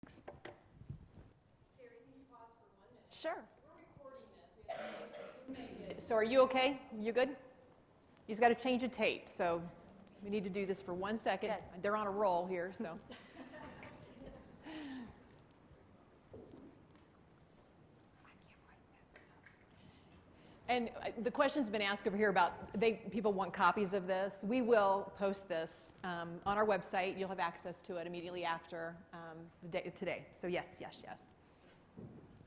Teri, can you pause for 1 minute? Sure. We're recording this. We have to make it. So are you okay? You good? He's got to change a tape, so we need to do this for 1 second. Good. They're on a roll here, so. And the question's been asked over here about people want copies of this. We will post this on our website. You'll have access to it immediately after the day today. So yes, yes, yes.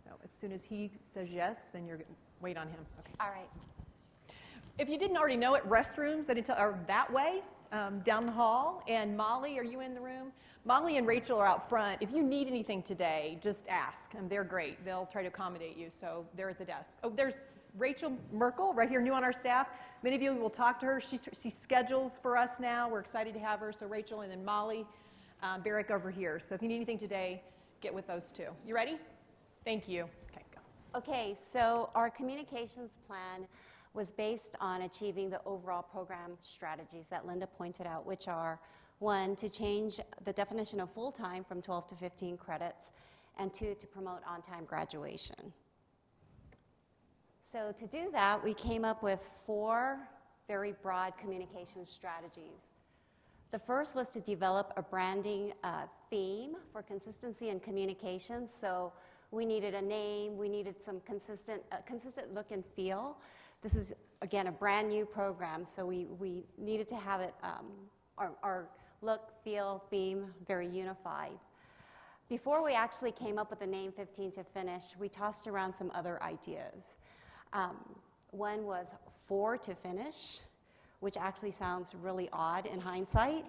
So as soon as he says yes, then you're wait on him. Okay. All right. If you didn't already know it, restrooms are that way down the hall. And Molly, are you in the room? Molly and Rachel are out front. If you need anything today, just ask. They're great. They'll try to accommodate you. So they're at the desk. Oh, there's Rachel Merkel, right here, new on our staff. Many of you will talk to her. She schedules for us now. We're excited to have her. So Rachel and then Molly Barrick over here. So if you need anything today, get with those two. You ready? Thank you. Okay, go. Okay, so our communications plan was based on achieving the overall program strategies that Linda pointed out, which are, 1, to change the definition of full-time from 12 to 15 credits, and 2, to promote on-time graduation. So to do that, we came up with 4 very broad communication strategies. The first was to develop a branding theme for consistency in communications. So we needed a name, we needed some consistent look and feel. This is, again, a brand new program, so we needed to have it, our look, feel, theme very unified. Before we actually came up with the name 15 to Finish, we tossed around some other ideas. One was 4 to Finish, which actually sounds really odd in hindsight.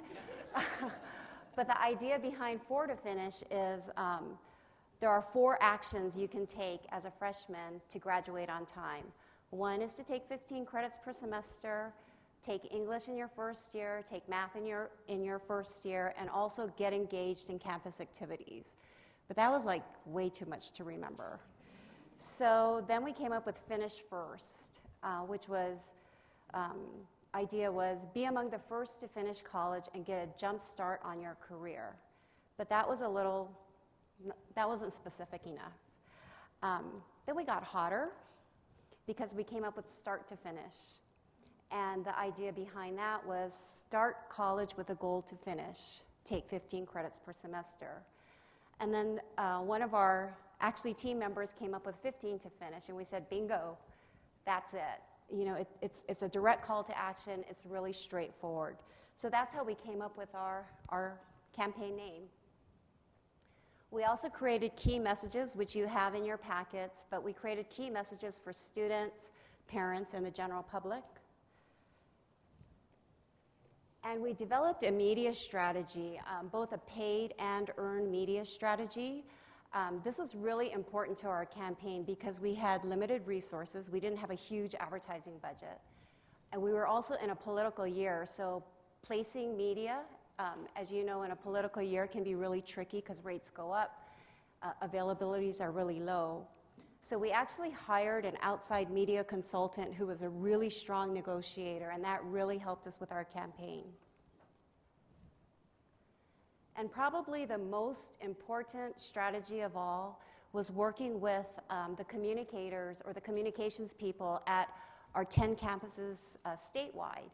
But the idea behind 4 to Finish is there are 4 actions you can take as a freshman to graduate on time. 1 is to take 15 credits per semester, take English in your first year, take math in your first year, and also get engaged in campus activities. But that was like way too much to remember. So then we came up with Finish First, which was, idea was be among the first to finish college and get a jump start on your career. But that was that wasn't specific enough. Then we got hotter because we came up with Start to Finish. And the idea behind that was start college with a goal to finish, take 15 credits per semester. And then one of our team members came up with 15 to Finish, and we said, bingo, that's it. You know, it's a direct call to action. It's really straightforward. So that's how we came up with our campaign name. We also created key messages, which you have in your packets, but we created key messages for students, parents, and the general public. And we developed a media strategy, both a paid and earned media strategy. This was really important to our campaign because we had limited resources. We didn't have a huge advertising budget. And we were also in a political year, so placing media, as you know, in a political year can be really tricky because rates go up, availabilities are really low. So we actually hired an outside media consultant who was a really strong negotiator, and that really helped us with our campaign. And probably the most important strategy of all was working with the communicators or the communications people at our 10 campuses statewide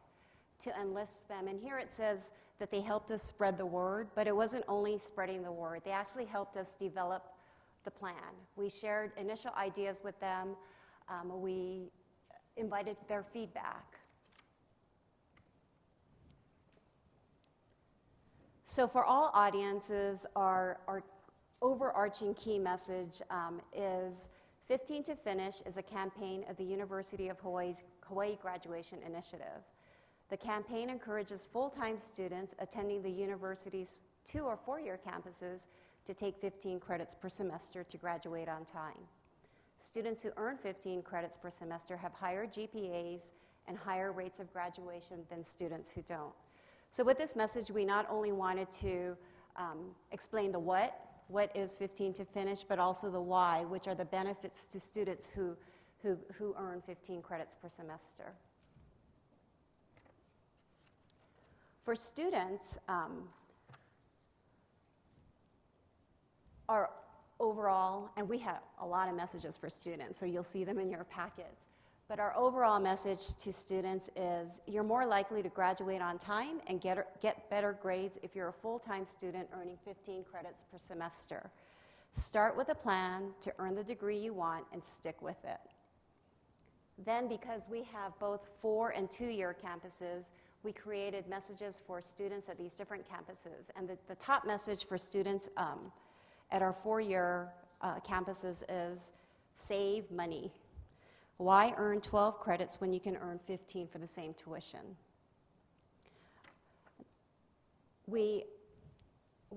to enlist them. And here it says that they helped us spread the word, but it wasn't only spreading the word. They actually helped us develop the plan. We shared initial ideas with them. We invited their feedback. So for all audiences, our overarching key message is 15 to Finish is a campaign of the University of Hawaii's Hawaii Graduation Initiative. The campaign encourages full-time students attending the university's 2- or 4-year campuses to take 15 credits per semester to graduate on time. Students who earn 15 credits per semester have higher GPAs and higher rates of graduation than students who don't. So with this message, we not only wanted to explain the what is 15 to Finish, but also the why, which are the benefits to students who earn 15 credits per semester. For students, our overall, and we had a lot of messages for students, so you'll see them in your packets. But our overall message to students is you're more likely to graduate on time and get better grades if you're a full-time student earning 15 credits per semester. Start with a plan to earn the degree you want and stick with it. Then, because we have both 4- and 2-year campuses, we created messages for students at these different campuses. And the top message for students at our 4-year campuses is save money. Why earn 12 credits when you can earn 15 for the same tuition? We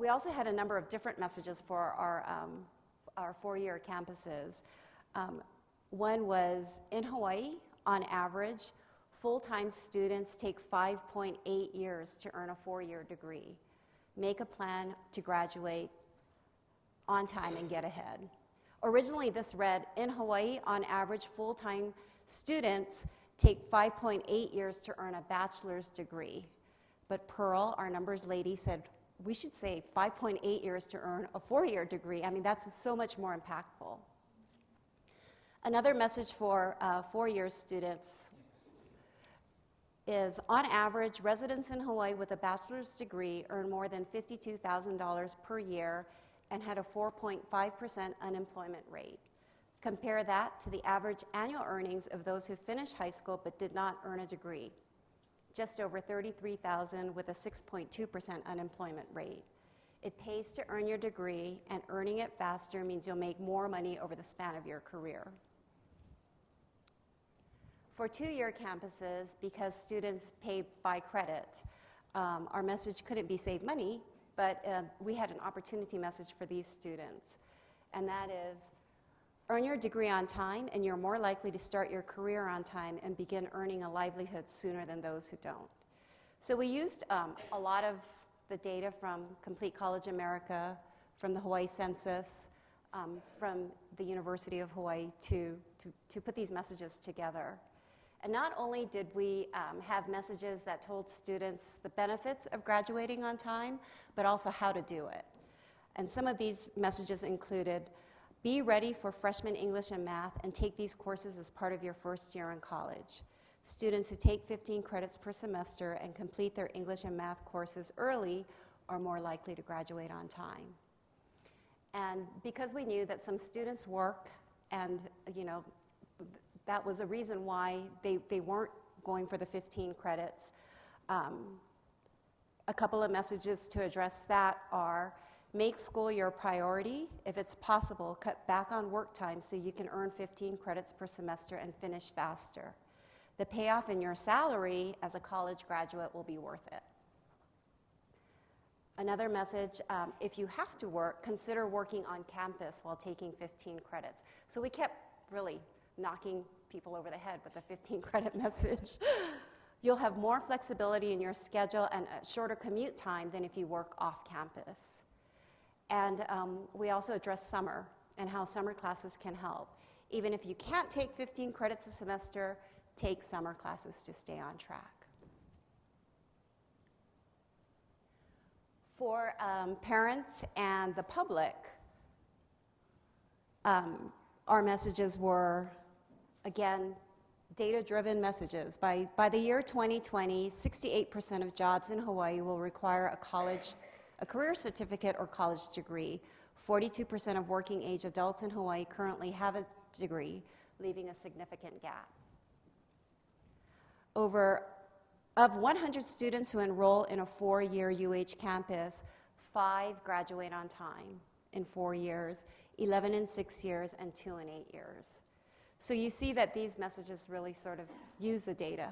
also had a number of different messages for our 4-year campuses. One was, in Hawaii, on average, full-time students take 5.8 years to earn a 4-year degree. Make a plan to graduate on time and get ahead. Originally, this read, in Hawaii, on average, full-time students take 5.8 years to earn a bachelor's degree. But Pearl, our numbers lady, said, we should say 5.8 years to earn a 4-year degree. I mean, that's so much more impactful. Another message for 4-year students is, on average, residents in Hawaii with a bachelor's degree earn more than $52,000 per year and had a 4.5% unemployment rate. Compare that to the average annual earnings of those who finished high school but did not earn a degree, just over $33,000 with a 6.2% unemployment rate. It pays to earn your degree, and earning it faster means you'll make more money over the span of your career. For 2-year campuses, because students pay by credit, our message couldn't be save money, but we had an opportunity message for these students, and that is, earn your degree on time, and you're more likely to start your career on time and begin earning a livelihood sooner than those who don't. So we used a lot of the data from Complete College America, from the Hawaii Census, from the University of Hawaii to put these messages together. And not only did we have messages that told students the benefits of graduating on time, but also how to do it. And some of these messages included, be ready for freshman English and math and take these courses as part of your first year in college. Students who take 15 credits per semester and complete their English and math courses early are more likely to graduate on time. And because we knew that some students work, and that was a reason why they weren't going for the 15 credits. A couple of messages to address that are, make school your priority. If it's possible, cut back on work time so you can earn 15 credits per semester and finish faster. The payoff in your salary as a college graduate will be worth it. Another message, if you have to work, consider working on campus while taking 15 credits. So we kept really knocking people over the head with the 15 credit message. You'll have more flexibility in your schedule and a shorter commute time than if you work off campus. And we also address summer and how summer classes can help. Even if you can't take 15 credits a semester, take summer classes to stay on track. For parents and the public, our messages were, again, data-driven messages. By the year 2020, 68% of jobs in Hawaii will require a career certificate or college degree. 42% of working-age adults in Hawaii currently have a degree, leaving a significant gap. Of 100 students who enroll in a 4-year UH campus, 5 graduate on time in 4 years, 11 in 6 years, and 2 in 8 years. So you see that these messages really sort of use the data.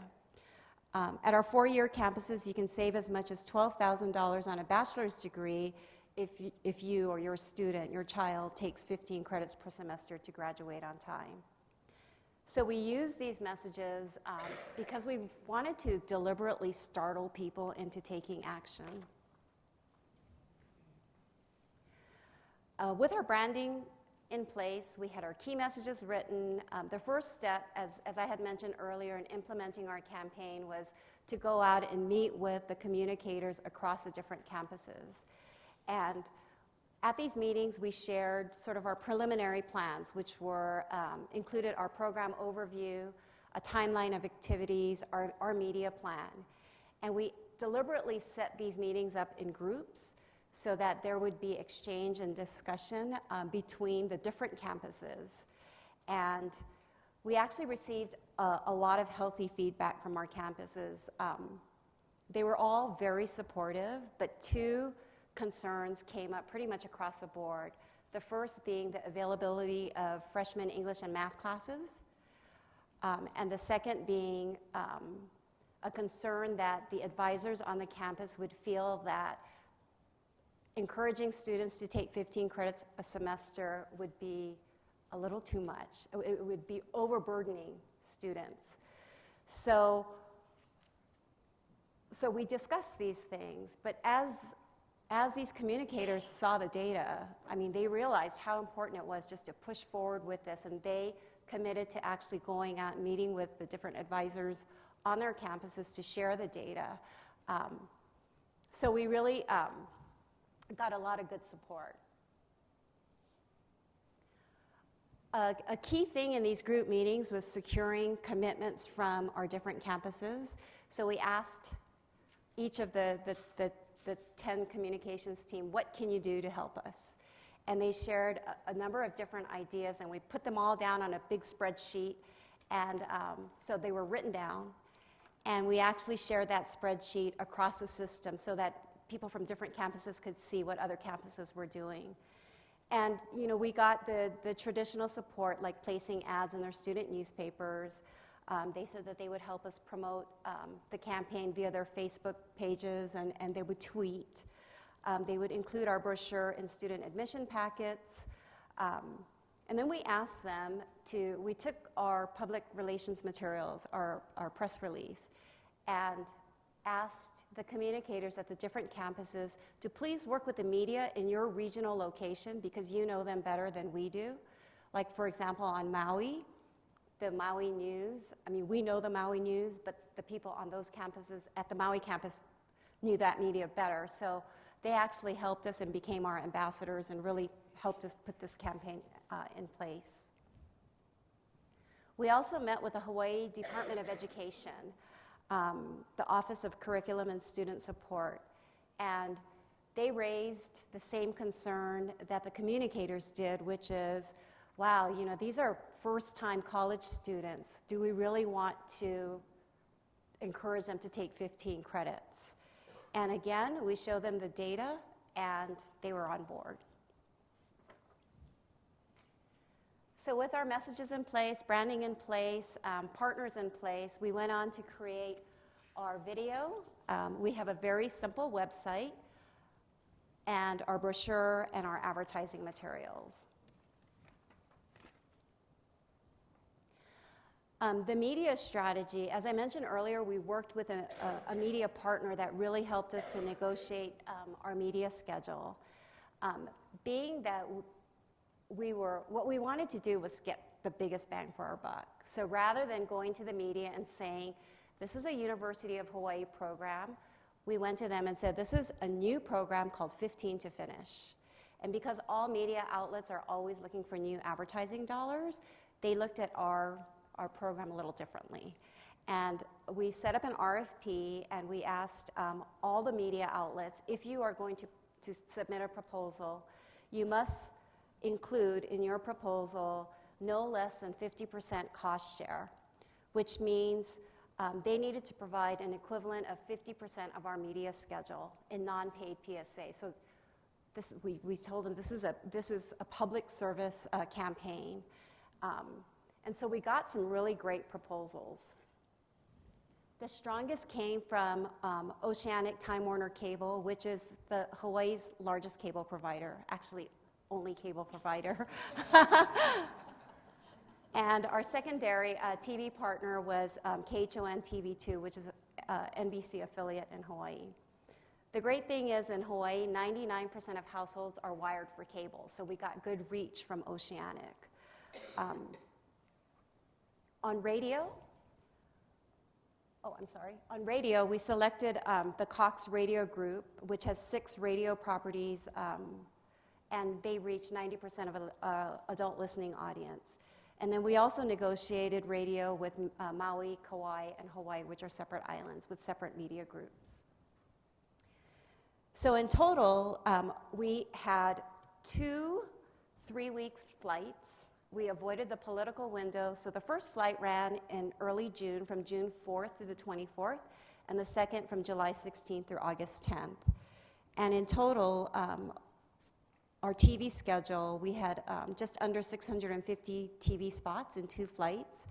At our 4-year campuses, you can save as much as $12,000 on a bachelor's degree if you or your student, your child, takes 15 credits per semester to graduate on time. So we use these messages because we wanted to deliberately startle people into taking action. With our branding in place, we had our key messages written. The first step, as I had mentioned earlier, in implementing our campaign was to go out and meet with the communicators across the different campuses. And At these meetings, we shared sort of our preliminary plans, which were included our program overview, a timeline of activities, our media plan. And we deliberately set these meetings up in groups so that there would be exchange and discussion between the different campuses. And we actually received a lot of healthy feedback from our campuses. They were all very supportive, but two concerns came up pretty much across the board. The first being the availability of freshman English and math classes, and the second being a concern that the advisors on the campus would feel that encouraging students to take 15 credits a semester would be a little too much. It would be overburdening students. So we discussed these things, but as these communicators saw the data, I mean, they realized how important it was just to push forward with this, and they committed to actually going out and meeting with the different advisors on their campuses to share the data. So we really got a lot of good support. A key thing in these group meetings was securing commitments from our different campuses. So we asked each of the 10 communications team, what can you do to help us? And they shared a number of different ideas, and we put them all down on a big spreadsheet. And so they were written down, and we actually shared that spreadsheet across the system so that people from different campuses could see what other campuses were doing. And you know, we got the traditional support, like placing ads in their student newspapers. They said that they would help us promote the campaign via their Facebook pages, and they would tweet. They would include our brochure in student admission packets. And then we asked them we took our public relations materials, our press release, and asked the communicators at the different campuses to please work with the media in your regional location because you know them better than we do. Like, for example, on Maui, the Maui News. I mean, we know the Maui News, but the people on those campuses at the Maui campus knew that media better. So they actually helped us and became our ambassadors and really helped us put this campaign in place. We also met with the Hawaii Department of Education, the Office of Curriculum and Student Support, and they raised the same concern that the communicators did, which is, wow, you know, these are first-time college students. Do we really want to encourage them to take 15 credits? And again, we showed them the data, and they were on board. So with our messages in place, branding in place, partners in place, we went on to create our video. We have a very simple website, and our brochure and our advertising materials. The media strategy, as I mentioned earlier, we worked with a media partner that really helped us to negotiate our media schedule. Being that what we wanted to do was get the biggest bang for our buck. So rather than going to the media and saying, this is a University of Hawaii program, we went to them and said, this is a new program called 15 to Finish. And because all media outlets are always looking for new advertising dollars, they looked at our program a little differently. And we set up an RFP, and we asked all the media outlets, if you are going to submit a proposal, you must include in your proposal no less than 50% cost share, which means they needed to provide an equivalent of 50% of our media schedule in non-paid PSA. So we told them this is a public service campaign. And so we got some really great proposals. The strongest came from Oceanic Time Warner Cable, which is the Hawaii's largest cable provider, actually only cable provider. And our secondary TV partner was KHON TV2, which is an NBC affiliate in Hawaii. The great thing is in Hawaii, 99% of households are wired for cable, so we got good reach from Oceanic. On radio, we selected the Cox Radio Group, which has 6 radio properties, and they reach 90% of adult listening audience. And then we also negotiated radio with Maui, Kauai, and Hawaii, which are separate islands with separate media groups. So in total, we had 2 3-week flights. We avoided the political window. So the first flight ran in early June, from June 4th through the 24th, and the second from July 16th through August 10th. And in total, our TV schedule, we had just under 650 TV spots in 2 flights,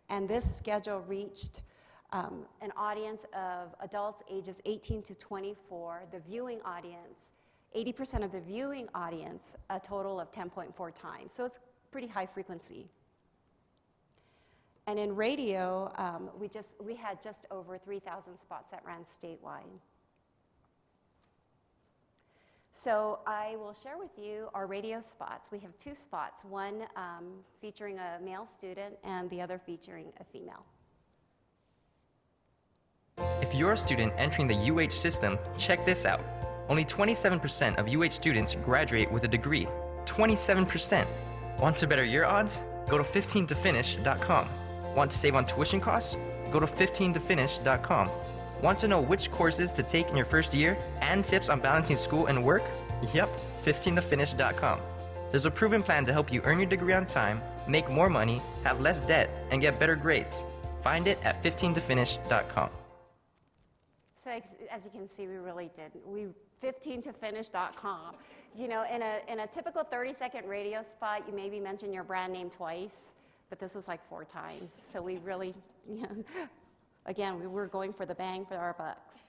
and this schedule reached an audience of adults ages 18 to 24. The viewing audience, 80% of the viewing audience, a total of 10.4 times. So it's pretty high frequency. And in radio, we had just over 3,000 spots that ran statewide. So I will share with you our radio spots. We have 2 spots, one featuring a male student and the other featuring a female. If you're a student entering the UH system, check this out. Only 27% of UH students graduate with a degree. 27%. Want to better your odds? Go to 15tofinish.com. Want to save on tuition costs? Go to 15tofinish.com. Want to know which courses to take in your first year and tips on balancing school and work? Yep, 15tofinish.com. There's a proven plan to help you earn your degree on time, make more money, have less debt, and get better grades. Find it at 15tofinish.com. So as you can see, we really did. 15tofinish.com. You know, in a typical 30-second radio spot, you maybe mention your brand name twice, but this was like 4 times. So we really, you know, again, we were going for the bang for our bucks.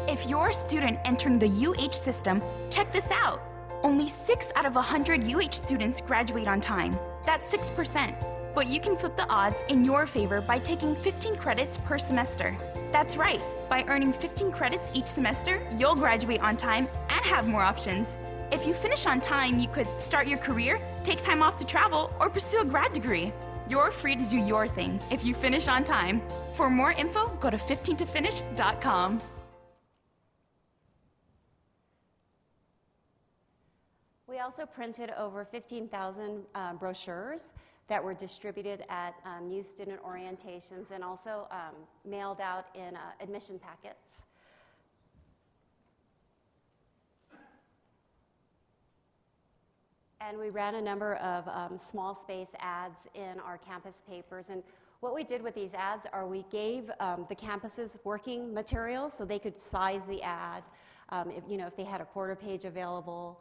If you're a student entering the UH system, check this out. Only 6 out of 100 UH students graduate on time. That's 6%. But you can flip the odds in your favor by taking 15 credits per semester. That's right. By earning 15 credits each semester, you'll graduate on time and have more options. If you finish on time, you could start your career, take time off to travel, or pursue a grad degree. You're free to do your thing if you finish on time. For more info, go to 15tofinish.com. We also printed over 15,000 brochures that were distributed at new student orientations and also mailed out in admission packets. And we ran a number of small space ads in our campus papers. And what we did with these ads are we gave the campuses working materials so they could size the ad. If they had a quarter page available,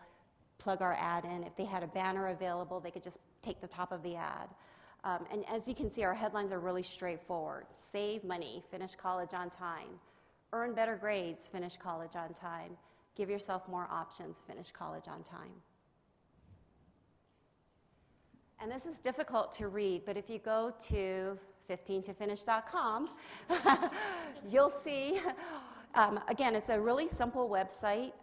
plug our ad in. If they had a banner available, they could just take the top of the ad. And as you can see, our headlines are really straightforward. Save money, finish college on time. Earn better grades, finish college on time. Give yourself more options, finish college on time. And this is difficult to read, but if you go to 15tofinish.com, you'll see, again, it's a really simple website.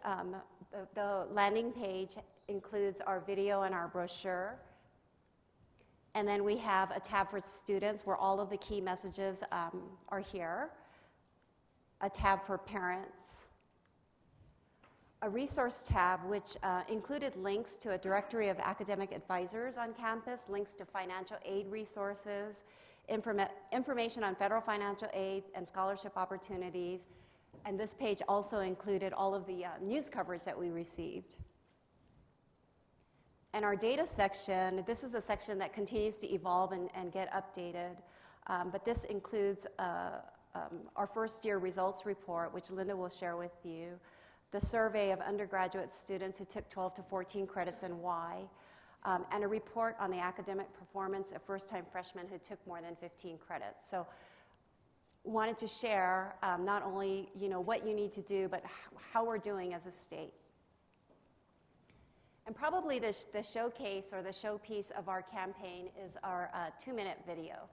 The landing page includes our video and our brochure. And then we have a tab for students where all of the key messages are here. A tab for parents. A resource tab which included links to a directory of academic advisors on campus, links to financial aid resources, information on federal financial aid and scholarship opportunities. And this page also included all of the news coverage that we received. And our data section, this is a section that continues to evolve and get updated. But this includes our first year results report, which Linda will share with you, the survey of undergraduate students who took 12 to 14 credits and why, and a report on the academic performance of first-time freshmen who took more than 15 credits. So wanted to share not only what you need to do, but how we're doing as a state. And probably the showcase or the showpiece of our campaign is our 2-minute video.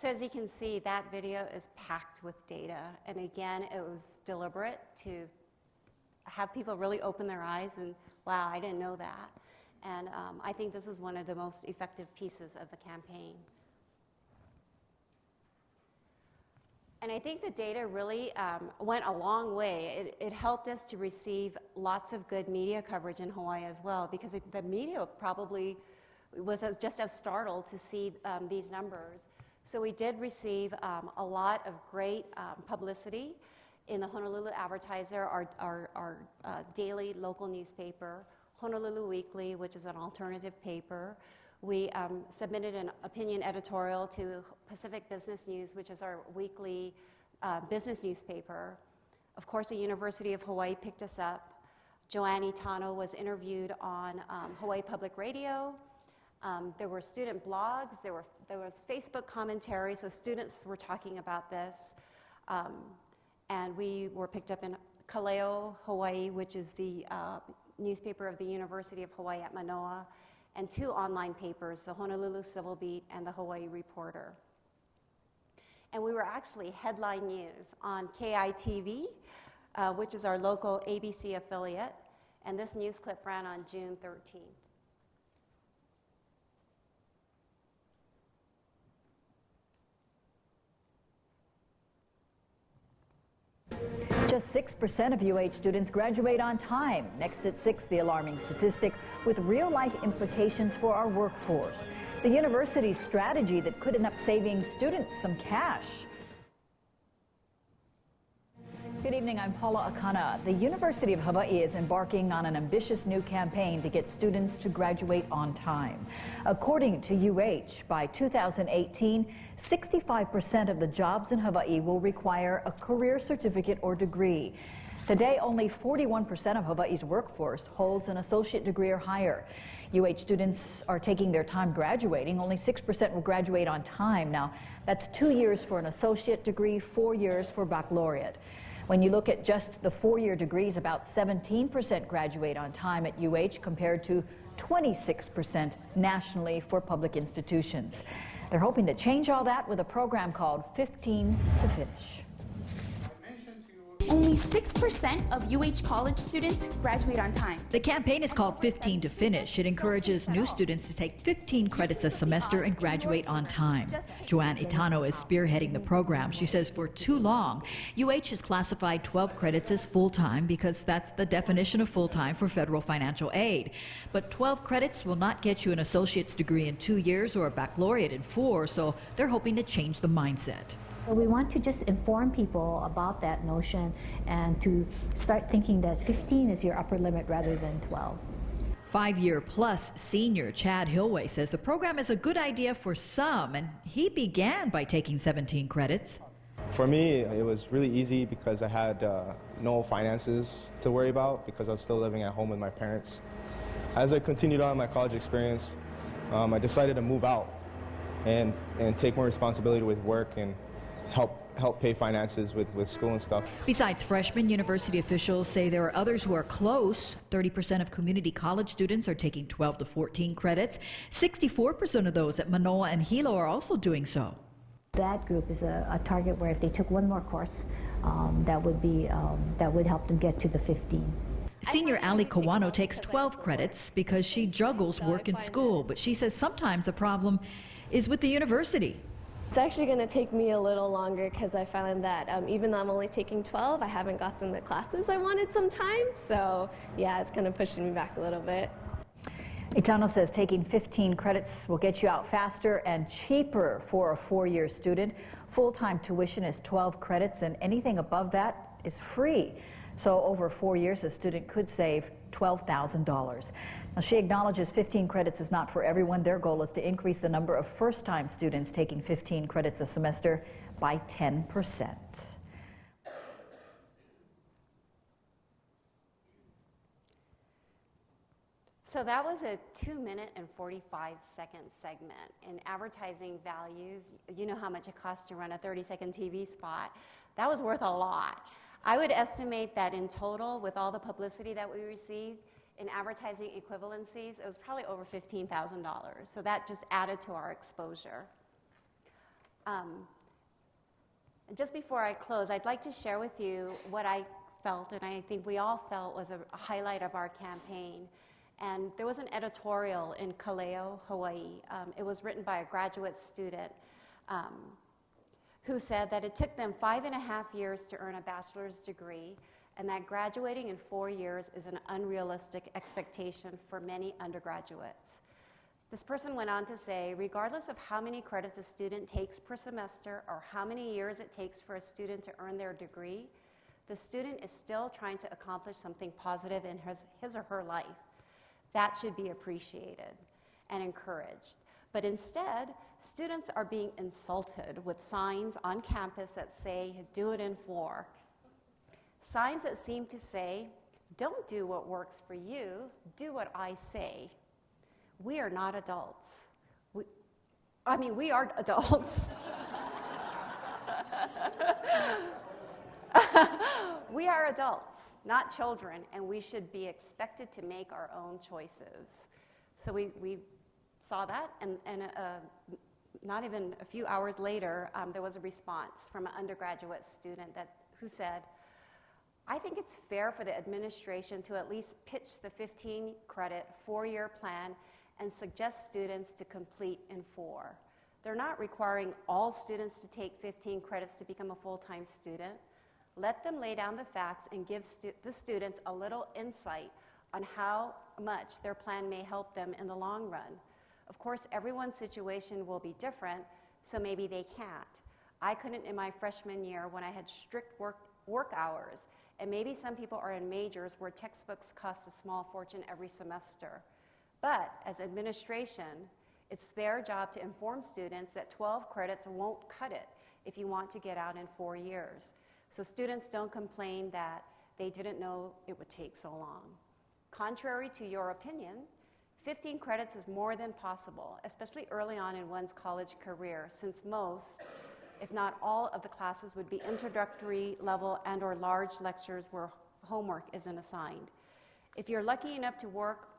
So as you can see, that video is packed with data. And again, it was deliberate to have people really open their eyes and, wow, I didn't know that. And I think this is one of the most effective pieces of the campaign. And I think the data really went a long way. It helped us to receive lots of good media coverage in Hawaii as well, because the media probably was just as startled to see these numbers. So we did receive a lot of great publicity in the Honolulu Advertiser, our daily local newspaper, Honolulu Weekly, which is an alternative paper. We submitted an opinion editorial to Pacific Business News, which is our weekly business newspaper. Of course, the University of Hawaii picked us up. Joanne Itano was interviewed on Hawaii Public Radio. There were student blogs. There was Facebook commentary, so students were talking about this. And we were picked up in Kaleo, Hawaii, which is the newspaper of the University of Hawaii at Manoa, and 2 online papers, the Honolulu Civil Beat and the Hawaii Reporter. And we were actually headline news on KITV, which is our local ABC affiliate, and this news clip ran on June 13th. Just 6% of UH students graduate on time. Next at 6, the alarming statistic with real-life implications for our workforce. The university's strategy that could end up saving students some cash. Good evening, I'm Paula Akana. The University of Hawaii is embarking on an ambitious new campaign to get students to graduate on time. According to UH, by 2018, 65% of the jobs in Hawaii will require a career certificate or degree. Today, only 41% of Hawaii's workforce holds an associate degree or higher. UH students are taking their time graduating. Only 6% will graduate on time. Now, that's 2 years for an associate degree, 4 years for baccalaureate. When you look at just the 4-year degrees, about 17% graduate on time at UH compared to 26% nationally for public institutions. They're hoping to change all that with a program called 15 to Finish. Only 6% of UH college students graduate on time. The campaign is called 15 to Finish. It encourages new students to take 15 credits a semester and graduate on time. Joanne Itano is spearheading the program. She says for too long, UH has classified 12 credits as full-time because that's the definition of full-time for federal financial aid. But 12 credits will not get you an associate's degree in 2 years or a baccalaureate in 4, so they're hoping to change the mindset. We want to just inform people about that notion and to start thinking that 15 is your upper limit rather than 12. 5-year plus senior Chad Hillway says the program is a good idea for some, and he began by taking 17 credits. For me, it was really easy because I had no finances to worry about because I was still living at home with my parents. As I continued on my college experience, I decided to move out and take more responsibility with work and help pay finances with school and stuff. Besides freshmen, university officials say there are others who are close. 30% of community college students are taking 12 to 14 credits. 64% of those at Manoa and Hilo are also doing so. That group is a target where if they took one more course, that would help them get to the 15. Senior Ali Kawano takes 12 credits because she juggles work and school, but she says sometimes the problem is with the university. It's actually going to take me a little longer because I find that even though I'm only taking 12, I haven't gotten the classes I wanted sometimes. So yeah, it's kind of pushing me back a little bit. Itano says taking 15 credits will get you out faster and cheaper for a 4-year student. Full-time tuition is 12 credits and anything above that is free. So over 4 years, a student could save $12,000. Now, she acknowledges 15 credits is not for everyone. Their goal is to increase the number of first-time students taking 15 credits a semester by 10%. So that was a 2-minute and 45-second segment. In advertising values, you know how much it costs to run a 30-second TV spot. That was worth a lot. I would estimate that in total, with all the publicity that we received, in advertising equivalencies, it was probably over $15,000. So that just added to our exposure. Just before I close, I'd like to share with you what I felt, and I think we all felt was a highlight of our campaign. And there was an editorial in Kaleo, Hawaii. It was written by a graduate student who said that it took them 5.5 years to earn a bachelor's degree, and that graduating in 4 years is an unrealistic expectation for many undergraduates. This person went on to say, regardless of how many credits a student takes per semester or how many years it takes for a student to earn their degree, the student is still trying to accomplish something positive in his or her life. That should be appreciated and encouraged. But instead, students are being insulted with signs on campus that say, do it in 4. Signs that seem to say, don't do what works for you, do what I say. We are not adults. We are adults. We are adults, not children, and we should be expected to make our own choices. So we saw that, and not even a few hours later, there was a response from an undergraduate student who said, I think it's fair for the administration to at least pitch the 15-credit 4-year plan and suggest students to complete in 4. They're not requiring all students to take 15 credits to become a full-time student. Let them lay down the facts and give the students a little insight on how much their plan may help them in the long run. Of course, everyone's situation will be different, so maybe they can't. I couldn't in my freshman year when I had strict work hours, and maybe some people are in majors where textbooks cost a small fortune every semester. But as administration, it's their job to inform students that 12 credits won't cut it if you want to get out in 4 years. So students don't complain that they didn't know it would take so long. Contrary to your opinion, 15 credits is more than possible, especially early on in one's college career, since most, if not all, of the classes would be introductory level and or large lectures where homework isn't assigned. If you're lucky enough to work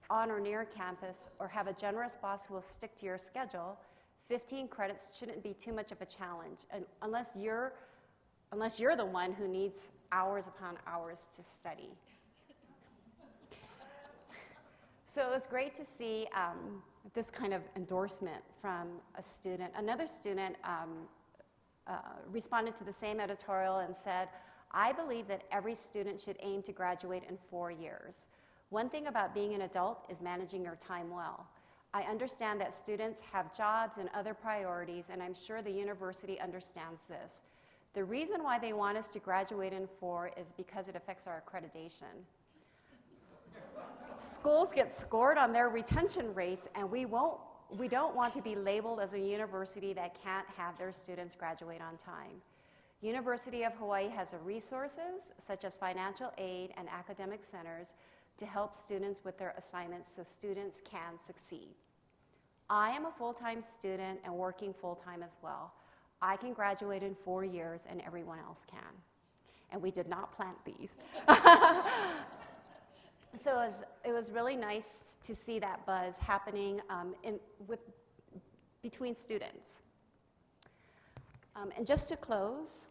on or near campus or have a generous boss who will stick to your schedule, 15 credits shouldn't be too much of a challenge, unless you're the one who needs hours upon hours to study. So it was great to see this kind of endorsement from a student. Another student responded to the same editorial and said, I believe that every student should aim to graduate in 4 years. One thing about being an adult is managing your time well. I understand that students have jobs and other priorities, and I'm sure the university understands this. The reason why they want us to graduate in 4 is because it affects our accreditation. Schools get scored on their retention rates, and we don't want to be labeled as a university that can't have their students graduate on time. University of Hawaii has the resources, such as financial aid and academic centers, to help students with their assignments so students can succeed. I am a full-time student and working full-time as well. I can graduate in 4 years and everyone else can. And we did not plant these. So it was really nice to see that buzz happening between students. And just to close,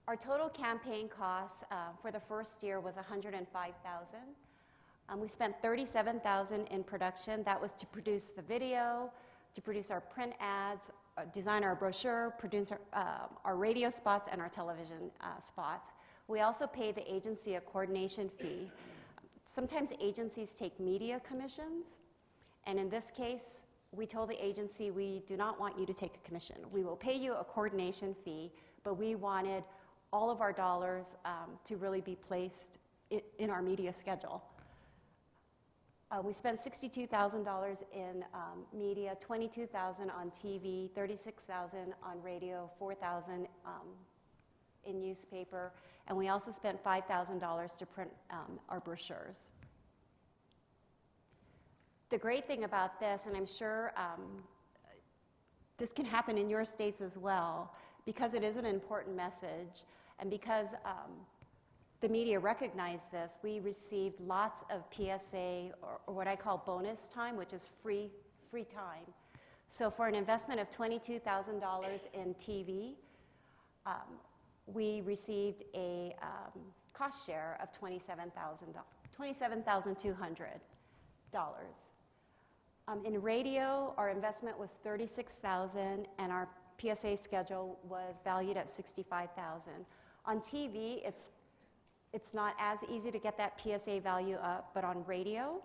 our total campaign costs for the first year was $105,000. We spent $37,000 in production. That was to produce the video, to produce our print ads, design our brochure, produce our radio spots, and our television spots. We also paid the agency a coordination fee. Sometimes agencies take media commissions, and in this case, we told the agency, we do not want you to take a commission. We will pay you a coordination fee, but we wanted all of our dollars to really be placed in our media schedule. We spent $62,000 in media, $22,000 on TV, $36,000 on radio, $4,000 in newspaper, and we also spent $5,000 to print our brochures. The great thing about this, and I'm sure this can happen in your states as well, because it is an important message, and because the media recognized this, we received lots of PSA, or what I call bonus time, which is free time. So for an investment of $22,000 in TV, we received a cost share of $27,200. In radio, our investment was $36,000, and our PSA schedule was valued at $65,000. On TV, it's not as easy to get that PSA value up, but on radio,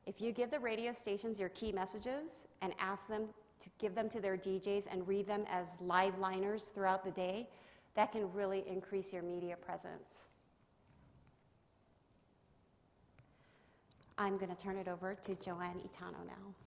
if you give the radio stations your key messages and ask them to give them to their DJs and read them as live liners throughout the day, that can really increase your media presence. I'm going to turn it over to Joanne Itano now.